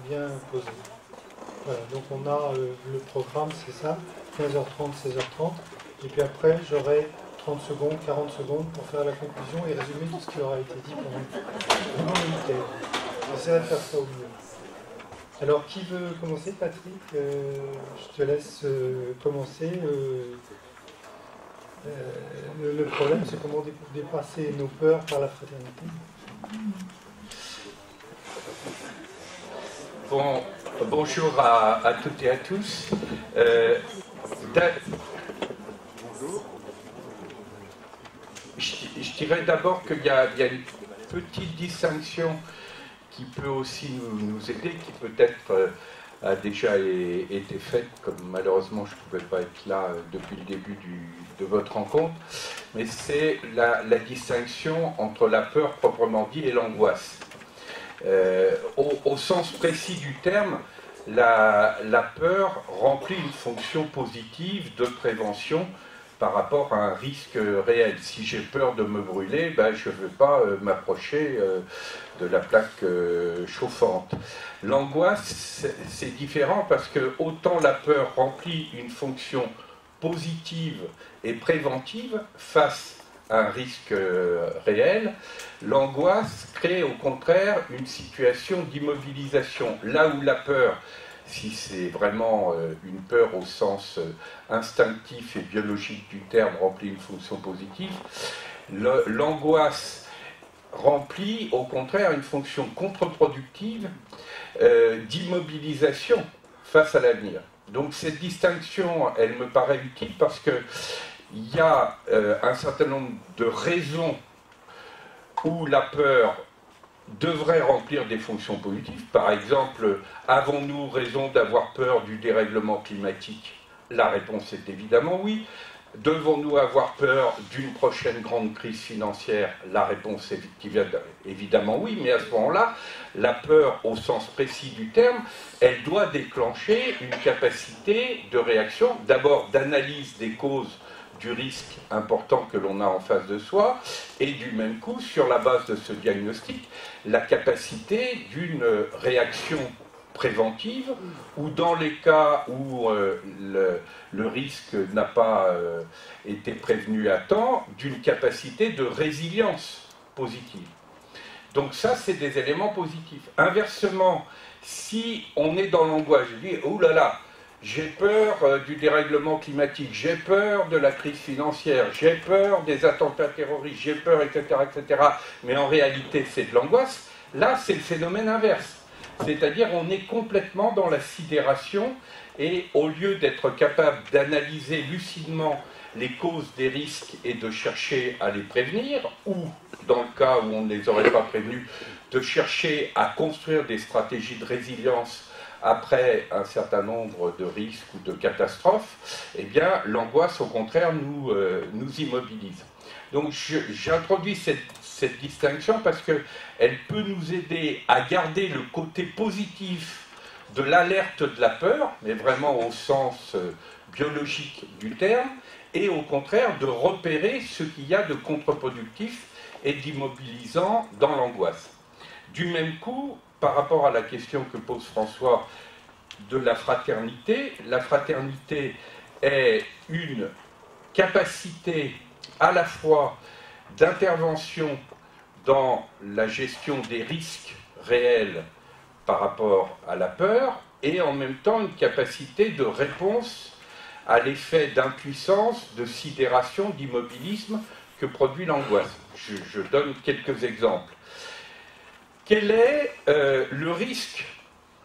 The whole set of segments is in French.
Bien posé. Voilà, donc on a le programme, c'est ça, 15h30, 16h30, et puis après j'aurai 30 secondes, 40 secondes pour faire la conclusion et résumer tout ce qui aura été dit pendant le week-end. J'essaierai de faire ça au mieux. Alors qui veut commencer, Patrick? Je te laisse commencer. Le problème, c'est comment dépasser nos peurs par la fraternité. Bon, bonjour à toutes et à tous. Bonjour. Je dirais d'abord qu'il y a une petite distinction qui peut aussi nous aider, qui peut-être a déjà été faite, comme malheureusement je ne pouvais pas être là depuis le début de votre rencontre, mais c'est la distinction entre la peur proprement dit et l'angoisse. Au sens précis du terme, la peur remplit une fonction positive de prévention par rapport à un risque réel. Si j'ai peur de me brûler, ben, je ne veux pas m'approcher de la plaque chauffante. L'angoisse, c'est différent parce que autant la peur remplit une fonction positive et préventive face à un risque réel, l'angoisse crée au contraire une situation d'immobilisation. Là où la peur, si c'est vraiment une peur au sens instinctif et biologique du terme, remplit une fonction positive, l'angoisse remplit au contraire une fonction contre-productive d'immobilisation face à l'avenir. Donc cette distinction, elle me paraît utile parce que il y a un certain nombre de raisons où la peur devrait remplir des fonctions positives. Par exemple, avons-nous raison d'avoir peur du dérèglement climatique? La réponse est évidemment oui. Devons-nous avoir peur d'une prochaine grande crise financière? La réponse est évidemment oui, mais à ce moment-là, la peur au sens précis du terme, elle doit déclencher une capacité de réaction, d'abord d'analyse des causes du risque important que l'on a en face de soi, et du même coup, sur la base de ce diagnostic, la capacité d'une réaction préventive, ou dans les cas où le risque n'a pas été prévenu à temps, d'une capacité de résilience positive. Donc ça, c'est des éléments positifs. Inversement, si on est dans l'angoisse, je dis, oh là là, j'ai peur du dérèglement climatique, j'ai peur de la crise financière, j'ai peur des attentats terroristes, j'ai peur, etc., etc. Mais en réalité, c'est de l'angoisse. Là, c'est le phénomène inverse. C'est-à-dire, on est complètement dans la sidération et au lieu d'être capable d'analyser lucidement les causes des risques et de chercher à les prévenir, ou, dans le cas où on ne les aurait pas prévenus, de chercher à construire des stratégies de résilience après un certain nombre de risques ou de catastrophes, eh bien, l'angoisse, au contraire, nous immobilise. Donc, j'introduis cette distinction parce qu'elle peut nous aider à garder le côté positif de l'alerte de la peur, mais vraiment au sens biologique du terme, et au contraire de repérer ce qu'il y a de contre-productif et d'immobilisant dans l'angoisse. Du même coup, par rapport à la question que pose François de la fraternité est une capacité à la fois d'intervention dans la gestion des risques réels par rapport à la peur et en même temps une capacité de réponse à l'effet d'impuissance, de sidération, d'immobilisme que produit l'angoisse. Je donne quelques exemples. Quel est le risque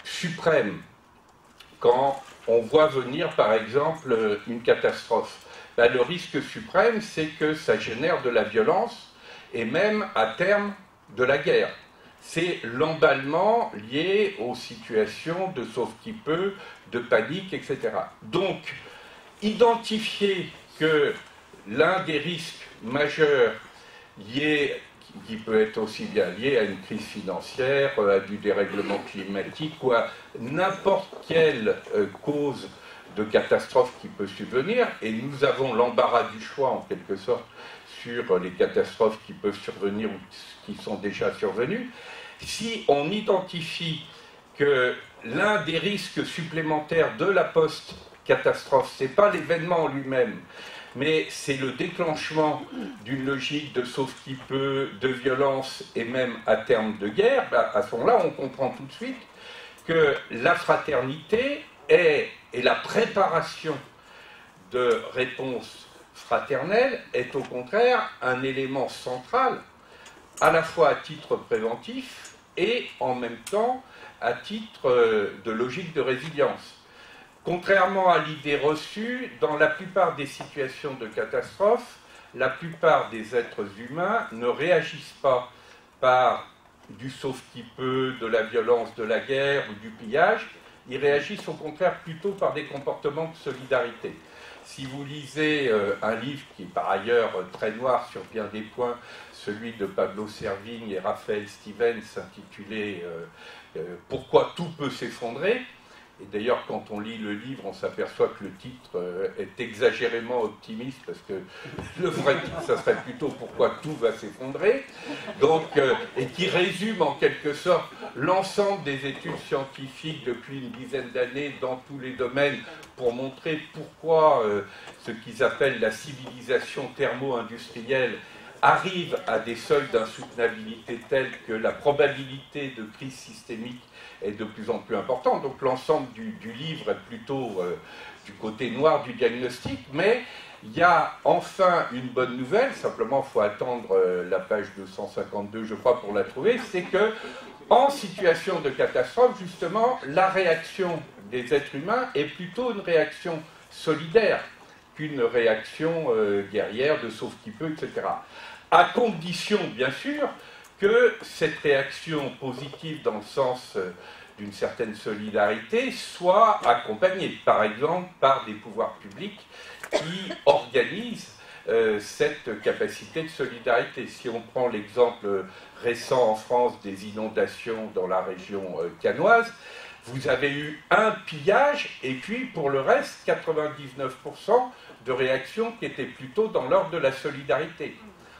suprême quand on voit venir, par exemple, une catastrophe? Ben, le risque suprême, c'est que ça génère de la violence et même, à terme, de la guerre. C'est l'emballement lié aux situations de sauve-qui-peut, de panique, etc. Donc, identifier que l'un des risques majeurs liés qui peut être aussi bien lié à une crise financière, à du dérèglement climatique ou à n'importe quelle cause de catastrophe qui peut subvenir, et nous avons l'embarras du choix en quelque sorte sur les catastrophes qui peuvent survenir ou qui sont déjà survenues. Si on identifie que l'un des risques supplémentaires de la post-catastrophe, ce n'est pas l'événement en lui-même, mais c'est le déclenchement d'une logique de sauve-qui-peut, de violence et même à terme de guerre. À ce moment-là, on comprend tout de suite que la fraternité et la préparation de réponses fraternelles est au contraire un élément central, à la fois à titre préventif et en même temps à titre de logique de résilience. Contrairement à l'idée reçue, dans la plupart des situations de catastrophe, la plupart des êtres humains ne réagissent pas par du sauve-qui-peut, de la violence, de la guerre ou du pillage. Ils réagissent au contraire plutôt par des comportements de solidarité. Si vous lisez un livre qui est par ailleurs très noir sur bien des points, celui de Pablo Servigne et Raphaël Stevens intitulé « Pourquoi tout peut s'effondrer », et d'ailleurs, quand on lit le livre, on s'aperçoit que le titre est exagérément optimiste, parce que le vrai titre, ça serait plutôt « Pourquoi tout va s'effondrer », et qui résume en quelque sorte l'ensemble des études scientifiques depuis une dizaine d'années dans tous les domaines pour montrer pourquoi ce qu'ils appellent la civilisation thermo-industrielle arrive à des seuils d'insoutenabilité tels que la probabilité de crise systémique est de plus en plus importante. Donc l'ensemble du livre est plutôt du côté noir du diagnostic, mais il y a enfin une bonne nouvelle, simplement il faut attendre la page 252, je crois, pour la trouver, c'est que en situation de catastrophe, justement, la réaction des êtres humains est plutôt une réaction solidaire qu'une réaction guerrière de sauve-qui-peut, etc. À condition, bien sûr, que cette réaction positive dans le sens d'une certaine solidarité soit accompagnée, par exemple, par des pouvoirs publics qui organisent cette capacité de solidarité. Si on prend l'exemple récent en France des inondations dans la région cannoise, vous avez eu un pillage et puis pour le reste 99% de réactions qui étaient plutôt dans l'ordre de la solidarité.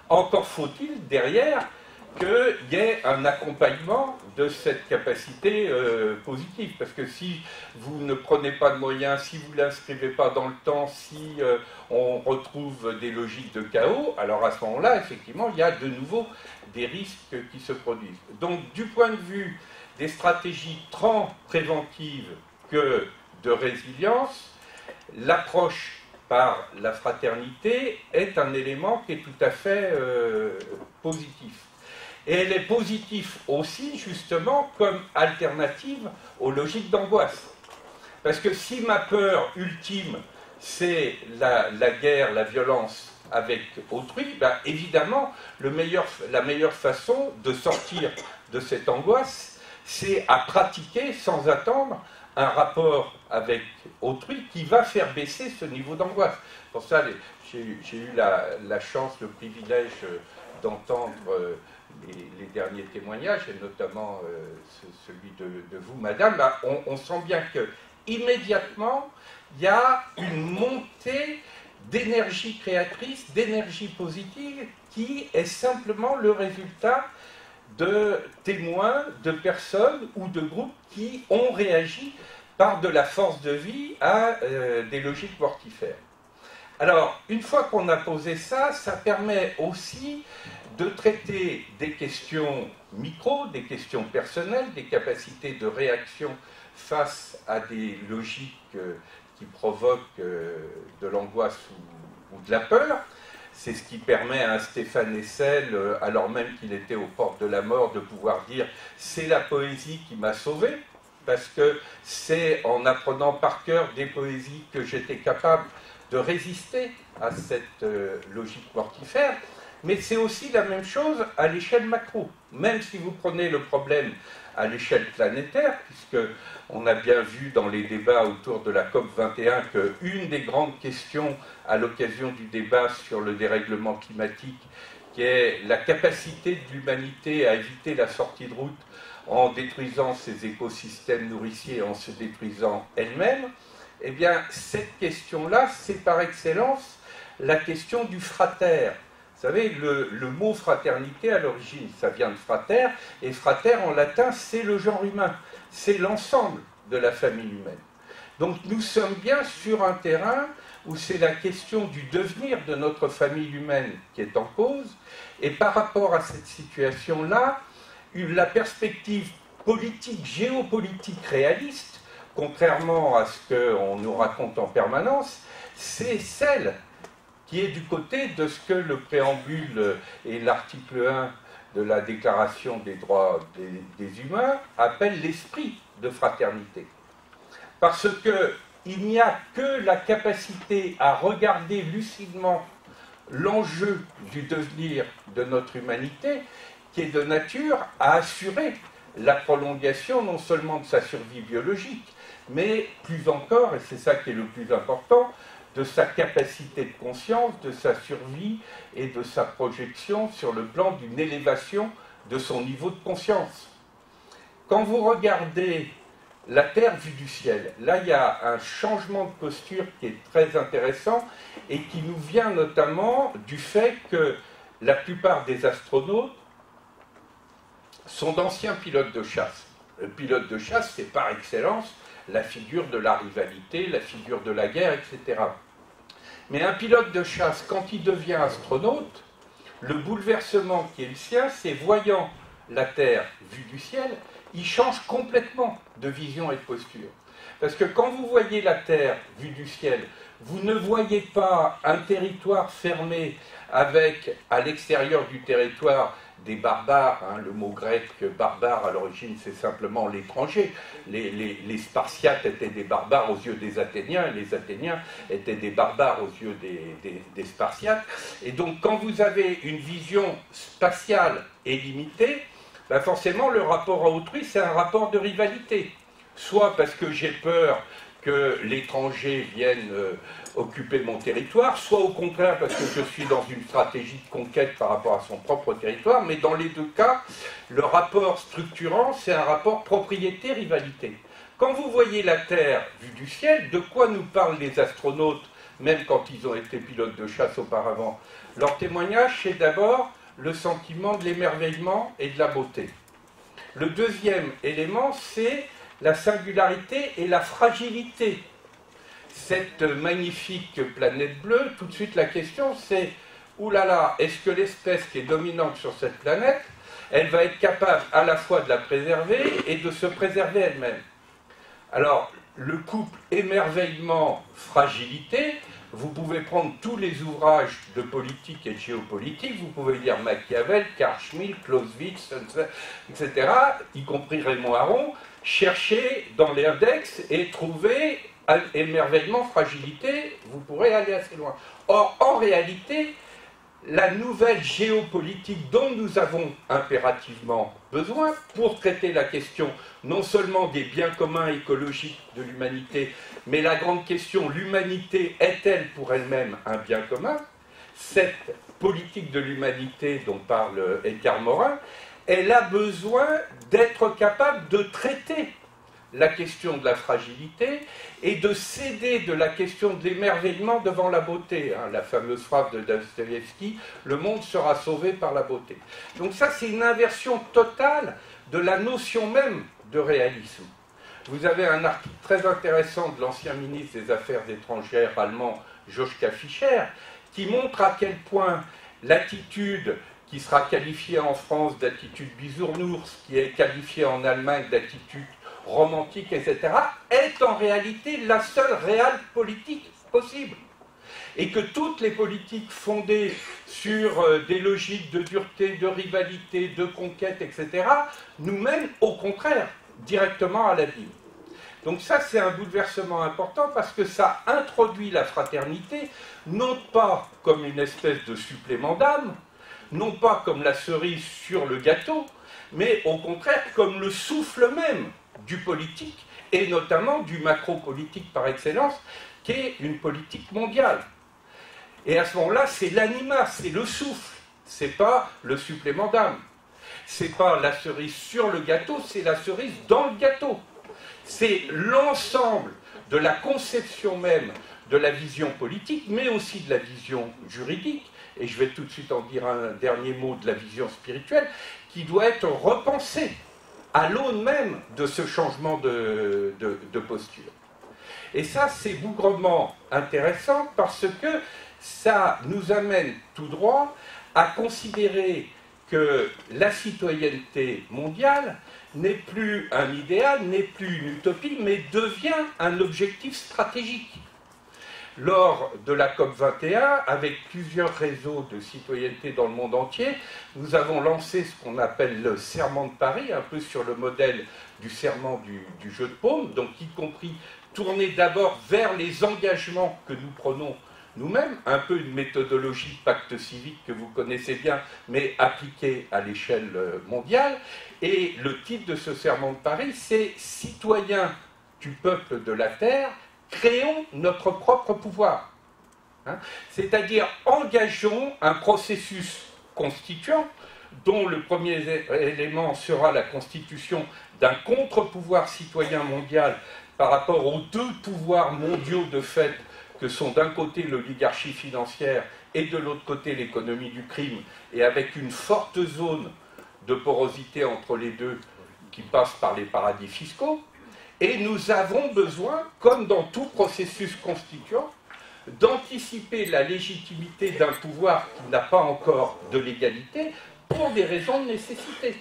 Encore faut-il derrière qu'il y ait un accompagnement de cette capacité positive. Parce que si vous ne prenez pas de moyens, si vous ne l'inscrivez pas dans le temps, si on retrouve des logiques de chaos, alors à ce moment-là, effectivement, il y a de nouveau des risques qui se produisent. Donc, du point de vue des stratégies tant préventives que de résilience, l'approche par la fraternité est un élément qui est tout à fait positif. Et elle est positive aussi, justement, comme alternative aux logiques d'angoisse. Parce que si ma peur ultime, c'est la guerre, la violence avec autrui, ben évidemment, la meilleure façon de sortir de cette angoisse, c'est à pratiquer sans attendre un rapport avec autrui qui va faire baisser ce niveau d'angoisse. Pour ça, j'ai eu la chance, le privilège d'entendre les derniers témoignages, et notamment celui de vous, madame. Bah, on sent bien que immédiatement, il y a une montée d'énergie créatrice, d'énergie positive, qui est simplement le résultat de témoins, de personnes ou de groupes qui ont réagi par de la force de vie à des logiques mortifères. Alors, une fois qu'on a posé ça, ça permet aussi de traiter des questions micro, des questions personnelles, des capacités de réaction face à des logiques qui provoquent de l'angoisse ou de la peur. C'est ce qui permet à un Stéphane Hessel, alors même qu'il était aux portes de la mort, de pouvoir dire « c'est la poésie qui m'a sauvé », parce que c'est en apprenant par cœur des poésies que j'étais capable de résister à cette logique mortifère. Mais c'est aussi la même chose à l'échelle macro. Même si vous prenez le problème à l'échelle planétaire, puisque on a bien vu dans les débats autour de la COP21 qu'une des grandes questions à l'occasion du débat sur le dérèglement climatique, qui est la capacité de l'humanité à éviter la sortie de route en détruisant ses écosystèmes nourriciers, en se détruisant elle-même, eh bien, cette question-là, c'est par excellence la question du frater. Vous savez, le mot fraternité, à l'origine, ça vient de frater, et frater, en latin, c'est le genre humain, c'est l'ensemble de la famille humaine. Donc nous sommes bien sur un terrain où c'est la question du devenir de notre famille humaine qui est en cause, et par rapport à cette situation-là, la perspective politique, géopolitique réaliste, contrairement à ce qu'on nous raconte en permanence, c'est celle qui est du côté de ce que le préambule et l'article 1 de la Déclaration des droits des humains appellent l'esprit de fraternité. Parce qu'il n'y a que la capacité à regarder lucidement l'enjeu du devenir de notre humanité qui est de nature à assurer la prolongation non seulement de sa survie biologique, mais plus encore, et c'est ça qui est le plus important, de sa capacité de conscience, de sa survie et de sa projection sur le plan d'une élévation de son niveau de conscience. Quand vous regardez la Terre vue du ciel, là il y a un changement de posture qui est très intéressant et qui nous vient notamment du fait que la plupart des astronautes sont d'anciens pilotes de chasse. Le pilote de chasse, c'est par excellence la figure de la rivalité, la figure de la guerre, etc. Mais un pilote de chasse, quand il devient astronaute, le bouleversement qui est le sien, c'est voyant la Terre vue du ciel, il change complètement de vision et de posture. Parce que quand vous voyez la Terre vue du ciel, vous ne voyez pas un territoire fermé avec, à l'extérieur du territoire, des barbares, hein, le mot grec barbare à l'origine c'est simplement l'étranger. Les Spartiates étaient des barbares aux yeux des Athéniens, et les Athéniens étaient des barbares aux yeux des Spartiates. Et donc quand vous avez une vision spatiale et limitée, ben forcément le rapport à autrui c'est un rapport de rivalité. Soit parce que j'ai peur que l'étranger vienne occuper mon territoire, soit au contraire parce que je suis dans une stratégie de conquête par rapport à son propre territoire, mais dans les deux cas, le rapport structurant, c'est un rapport propriété-rivalité. Quand vous voyez la Terre vue du ciel, de quoi nous parlent les astronautes, même quand ils ont été pilotes de chasse auparavant? Leur témoignage, c'est d'abord le sentiment de l'émerveillement et de la beauté. Le deuxième élément, c'est la singularité et la fragilité. Cette magnifique planète bleue, tout de suite la question c'est, oulala, est-ce que l'espèce qui est dominante sur cette planète, elle va être capable à la fois de la préserver et de se préserver elle-même? Alors, le couple émerveillement-fragilité, vous pouvez prendre tous les ouvrages de politique et de géopolitique, vous pouvez lire Machiavel, Carl Schmitt, Clausewitz, etc., y compris Raymond Aron, chercher dans l'index et trouver émerveillement, fragilité, vous pourrez aller assez loin. Or, en réalité, la nouvelle géopolitique dont nous avons impérativement besoin pour traiter la question non seulement des biens communs écologiques de l'humanité, mais la grande question, l'humanité est-elle pour elle-même un bien commun? Cette politique de l'humanité dont parle Edgar Morin, elle a besoin d'être capable de traiter la question de la fragilité et de céder de la question de l'émerveillement devant la beauté. Hein, la fameuse phrase de Dostoïevski, le monde sera sauvé par la beauté. Donc ça, c'est une inversion totale de la notion même de réalisme. Vous avez un article très intéressant de l'ancien ministre des Affaires étrangères allemand, Joschka Fischer, qui montre à quel point l'attitude qui sera qualifiée en France d'attitude bisounours, qui est qualifiée en Allemagne d'attitude romantique, etc., est en réalité la seule réelle politique possible. Et que toutes les politiques fondées sur des logiques de dureté, de rivalité, de conquête, etc., nous mènent au contraire directement à l'abîme. Donc ça, c'est un bouleversement important parce que ça introduit la fraternité, non pas comme une espèce de supplément d'âme, non pas comme la cerise sur le gâteau, mais au contraire comme le souffle même du politique, et notamment du macro-politique par excellence, qui est une politique mondiale. Et à ce moment-là, c'est l'anima, c'est le souffle, c'est pas le supplément d'âme. C'est pas la cerise sur le gâteau, c'est la cerise dans le gâteau. C'est l'ensemble de la conception même de la vision politique, mais aussi de la vision juridique, et je vais tout de suite en dire un dernier mot de la vision spirituelle, qui doit être repensée à l'aune même de ce changement de posture. Et ça, c'est bougrement intéressant parce que ça nous amène tout droit à considérer que la citoyenneté mondiale n'est plus un idéal, n'est plus une utopie, mais devient un objectif stratégique. Lors de la COP21, avec plusieurs réseaux de citoyenneté dans le monde entier, nous avons lancé ce qu'on appelle le serment de Paris, un peu sur le modèle du serment du jeu de paume, donc y compris tourné d'abord vers les engagements que nous prenons nous-mêmes, un peu une méthodologie pacte civique que vous connaissez bien, mais appliquée à l'échelle mondiale. Et le titre de ce serment de Paris, c'est « Citoyens du peuple de la Terre, créons notre propre pouvoir ». C'est-à-dire engageons un processus constituant dont le premier élément sera la constitution d'un contre-pouvoir citoyen mondial par rapport aux deux pouvoirs mondiaux de fait que sont d'un côté l'oligarchie financière et de l'autre côté l'économie du crime, et avec une forte zone de porosité entre les deux qui passe par les paradis fiscaux. Et nous avons besoin, comme dans tout processus constituant, d'anticiper la légitimité d'un pouvoir qui n'a pas encore de légalité pour des raisons de nécessité.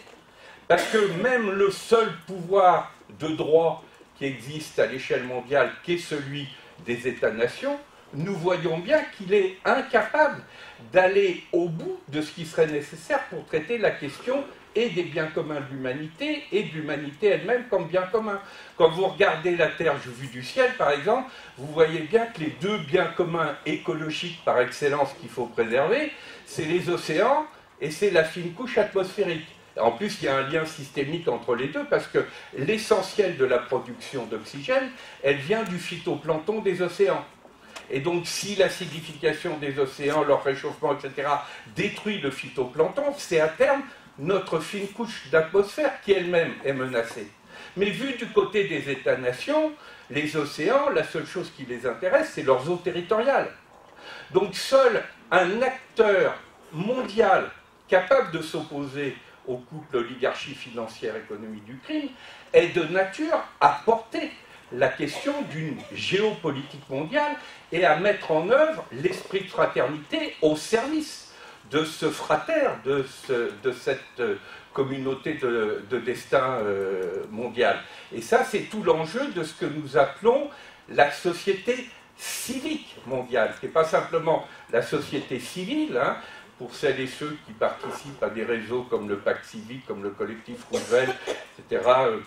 Parce que même le seul pouvoir de droit qui existe à l'échelle mondiale, qui est celui des États-nations, nous voyons bien qu'il est incapable d'aller au bout de ce qui serait nécessaire pour traiter la question et des biens communs de l'humanité et de l'humanité elle-même comme bien commun. Quand vous regardez la Terre vue du ciel, par exemple, vous voyez bien que les deux biens communs écologiques par excellence qu'il faut préserver, c'est les océans et c'est la fine couche atmosphérique. En plus, il y a un lien systémique entre les deux parce que l'essentiel de la production d'oxygène, elle vient du phytoplancton des océans. Et donc, si l'acidification des océans, leur réchauffement, etc., détruit le phytoplancton, c'est à terme notre fine couche d'atmosphère qui elle-même est menacée. Mais vu du côté des États-nations, les océans, la seule chose qui les intéresse, c'est leurs eaux territoriales. Donc, seul un acteur mondial capable de s'opposer au couple oligarchie financière, économie du crime, est de nature à porter la question d'une géopolitique mondiale et à mettre en œuvre l'esprit de fraternité au service de ce fratère, de cette communauté de destin mondial. Et ça, c'est tout l'enjeu de ce que nous appelons la société civique mondiale, qui n'est pas simplement la société civile, pour celles et ceux qui participent à des réseaux comme le Pacte civique, comme le collectif Roosevelt, etc.,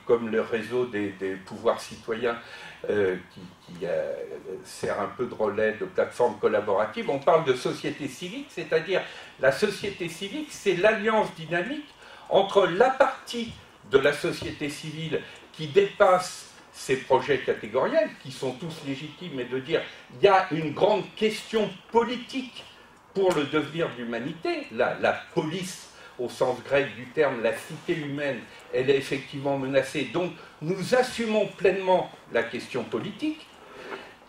comme le réseau des pouvoirs citoyens qui sert un peu de relais de plateforme collaborative. On parle de société civique, c'est-à-dire la société civique, c'est l'alliance dynamique entre la partie de la société civile qui dépasse ces projets catégoriels, qui sont tous légitimes, et de dire il y a une grande question politique pour le devenir de l'humanité, la police au sens grec du terme, la cité humaine, elle est effectivement menacée. Donc nous assumons pleinement la question politique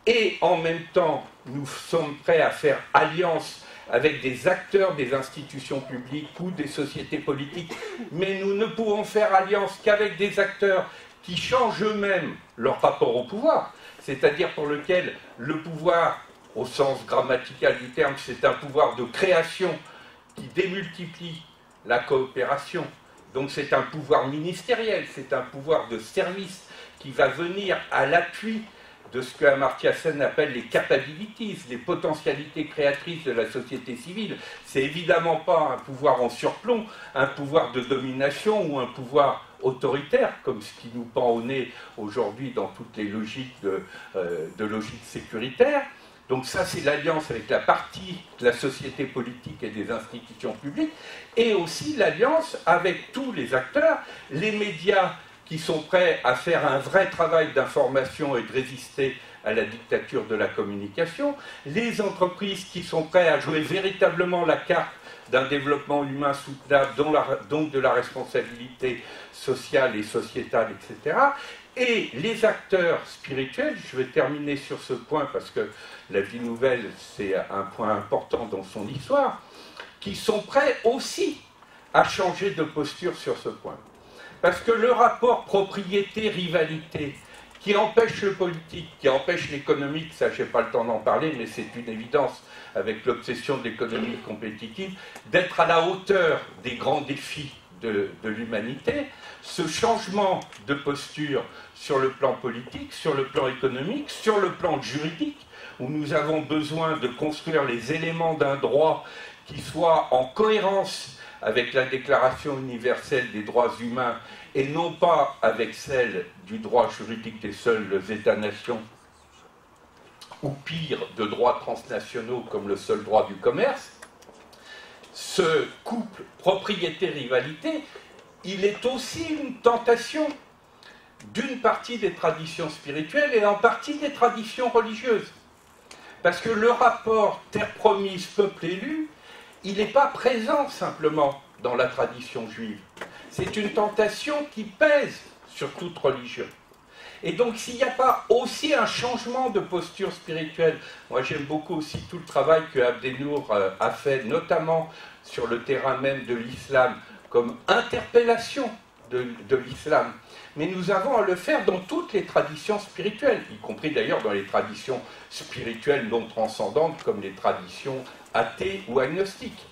et en même temps nous sommes prêts à faire alliance avec des acteurs des institutions publiques ou des sociétés politiques, mais nous ne pouvons faire alliance qu'avec des acteurs qui changent eux-mêmes leur rapport au pouvoir, c'est-à-dire pour lequel le pouvoir au sens grammatical du terme, c'est un pouvoir de création qui démultiplie la coopération. Donc c'est un pouvoir ministériel, c'est un pouvoir de service qui va venir à l'appui de ce que Amartya Sen appelle les capabilities, les potentialités créatrices de la société civile. C'est évidemment pas un pouvoir en surplomb, un pouvoir de domination ou un pouvoir autoritaire, comme ce qui nous pend au nez aujourd'hui dans toutes les logiques de logique sécuritaire. Donc ça, c'est l'alliance avec la partie de la société politique et des institutions publiques, et aussi l'alliance avec tous les acteurs, les médias qui sont prêts à faire un vrai travail d'information et de résister à la dictature de la communication, les entreprises qui sont prêtes à jouer véritablement la carte d'un développement humain soutenable, donc de la responsabilité sociale et sociétale, etc., et les acteurs spirituels. Je vais terminer sur ce point parce que la vie nouvelle, c'est un point important dans son histoire. qui sont prêts aussi à changer de posture sur ce point. Parce que le rapport propriété-rivalité, qui empêche le politique, qui empêche l'économique, ça j'ai pas le temps d'en parler, mais c'est une évidence avec l'obsession de l'économie compétitive, d'être à la hauteur des grands défis de l'humanité, ce changement de posture sur le plan politique, sur le plan économique, sur le plan juridique, où nous avons besoin de construire les éléments d'un droit qui soit en cohérence avec la Déclaration universelle des droits humains et non pas avec celle du droit juridique des seuls États-nations, ou pire, de droits transnationaux comme le seul droit du commerce, ce couple propriété-rivalité, il est aussi une tentation d'une partie des traditions spirituelles et en partie des traditions religieuses. Parce que le rapport terre promise, peuple élu, il n'est pas présent simplement dans la tradition juive. C'est une tentation qui pèse sur toute religion. Et donc s'il n'y a pas aussi un changement de posture spirituelle, moi j'aime beaucoup aussi tout le travail que Abdenour a fait, notamment sur le terrain même de l'islam, comme interpellation de l'islam. Mais nous avons à le faire dans toutes les traditions spirituelles, y compris d'ailleurs dans les traditions spirituelles non transcendantes, comme les traditions athées ou agnostiques.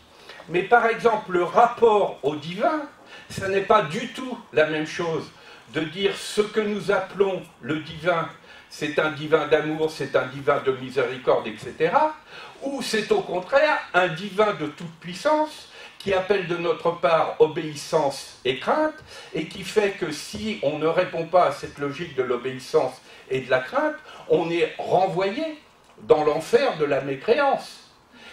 Mais par exemple, le rapport au divin, ce n'est pas du tout la même chose de dire ce que nous appelons le divin, c'est un divin d'amour, c'est un divin de miséricorde, etc., ou c'est au contraire un divin de toute puissance qui appelle de notre part obéissance et crainte, et qui fait que si on ne répond pas à cette logique de l'obéissance et de la crainte, on est renvoyé dans l'enfer de la mécréance.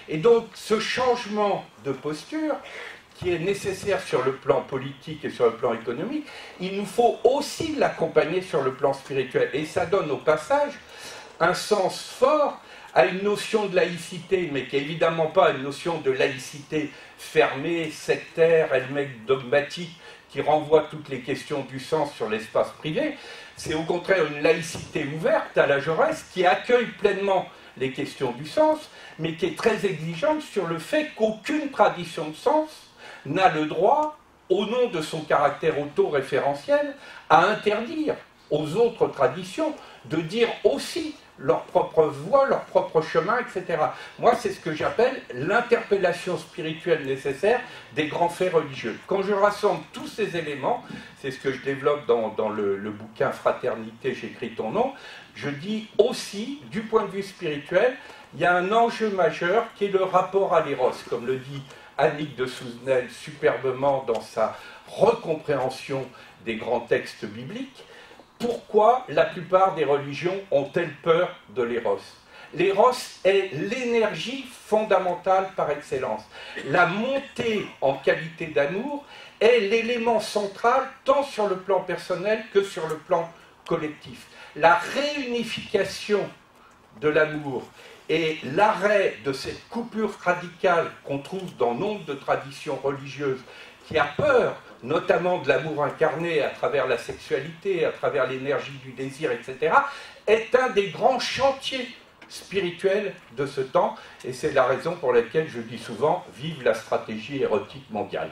Et donc ce changement de posture, qui est nécessaire sur le plan politique et sur le plan économique, il nous faut aussi l'accompagner sur le plan spirituel. Et ça donne au passage un sens fort à une notion de laïcité, mais qui n'est évidemment pas une notion de laïcité fermée, sectaire, elle-même dogmatique, qui renvoie toutes les questions du sens sur l'espace privé. C'est au contraire une laïcité ouverte à la Jaurès, qui accueille pleinement les questions du sens, mais qui est très exigeante sur le fait qu'aucune tradition de sens n'a le droit, au nom de son caractère autoréférentiel, à interdire aux autres traditions de dire aussi leur propre voie, leur propre chemin, etc. Moi, c'est ce que j'appelle l'interpellation spirituelle nécessaire des grands faits religieux. Quand je rassemble tous ces éléments, c'est ce que je développe dans le bouquin Fraternité, j'écris ton nom, je dis aussi, du point de vue spirituel, il y a un enjeu majeur qui est le rapport à l'éros, comme le dit Annick de Souzenel superbement dans sa recompréhension des grands textes bibliques. Pourquoi la plupart des religions ont-elles peur de l'éros? L'éros est l'énergie fondamentale par excellence. La montée en qualité d'amour est l'élément central tant sur le plan personnel que sur le plan collectif. La réunification de l'amour et l'arrêt de cette coupure radicale qu'on trouve dans nombre de traditions religieuses qui a peur notamment de l'amour incarné à travers la sexualité, à travers l'énergie du désir, etc., est un des grands chantiers spirituels de ce temps, et c'est la raison pour laquelle je dis souvent « Vive la stratégie érotique mondiale ».